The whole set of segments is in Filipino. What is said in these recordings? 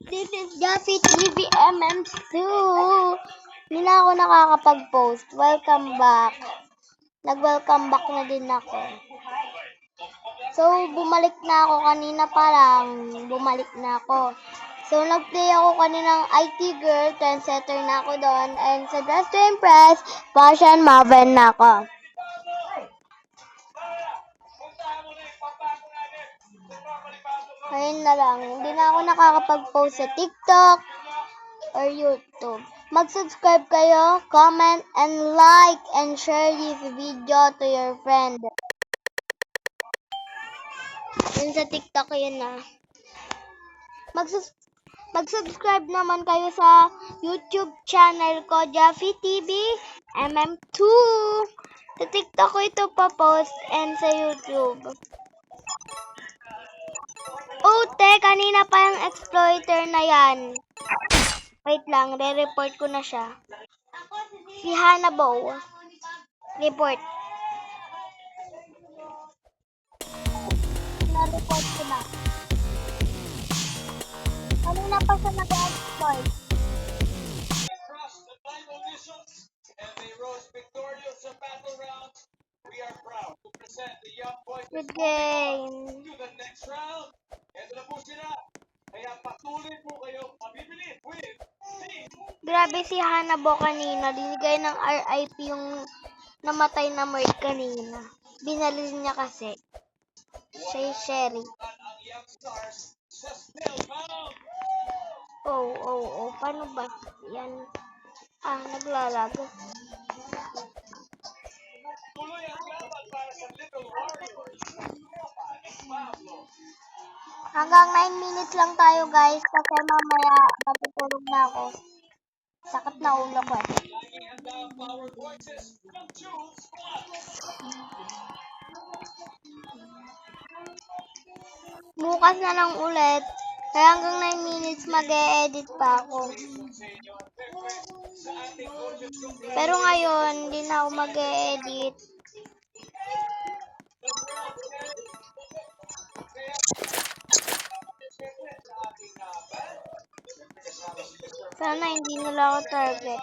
This is Jaffy TV MM2. Hindi na ako nakakapag-post. Welcome back. Nag-welcome back na din ako. So, bumalik na ako kanina pa lang. Bumalik na ako. So, nag-play ako kaninang IT girl. Trendsetter na ako doon. And sa Dress to Impress, Fashion Maven na ako. Ngayon na lang. Hindi na ako nakakapag-post sa TikTok or YouTube. Mag-subscribe kayo, comment, and like, and share this video to your friend. Yun sa TikTok, yun na. Mag-subscribe naman kayo sa YouTube channel ko, Jaffy TV MM2. Sa TikTok ko ito pa-post and sa YouTube. Oh, kanina pa yung exploiter na yan. Wait lang, re-report ko na siya. Si Hanabow. Report. Na-report ko na. Kanina pa siya nag-exploit. Good game. Grabe si Hanabo kanina. Dinigay ng RIP yung namatay na Mert kanina. Binalil niya kasi. Siya Sherry. Oh. Paano ba? Yan. Naglalag. Hanggang 9 minutes lang tayo guys kasi mamaya matutulog na ako. Sakit na ulo ko eh. Bukas na lang ulit. Kaya hanggang 9 minutes mag-e-edit pa ako. Pero ngayon, hindi na ako mag-e-edit. Sana hindi nila ako target.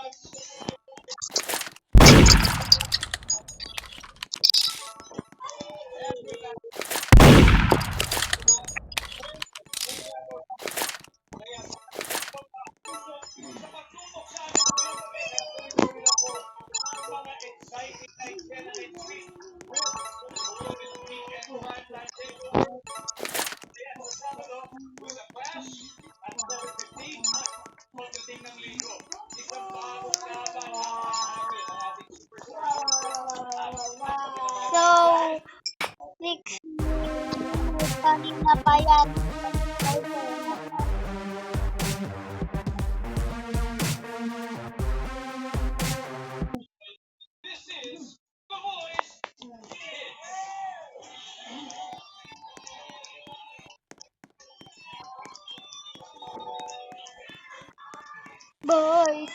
So, 6 kanina pa yan. Boys,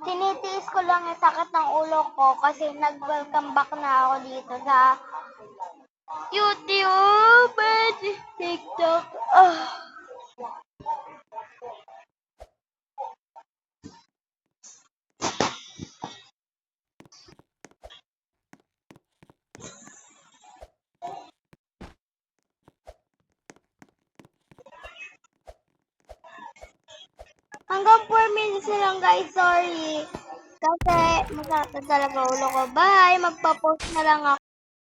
tinitiis ko lang yung sakit ng ulo ko kasi nag-welcome back na ako dito sa YouTube and TikTok. Hanggang 4 minutes na lang guys, sorry. Kasi masakit talaga ulo ko. Bye! Magpa-post na lang ako.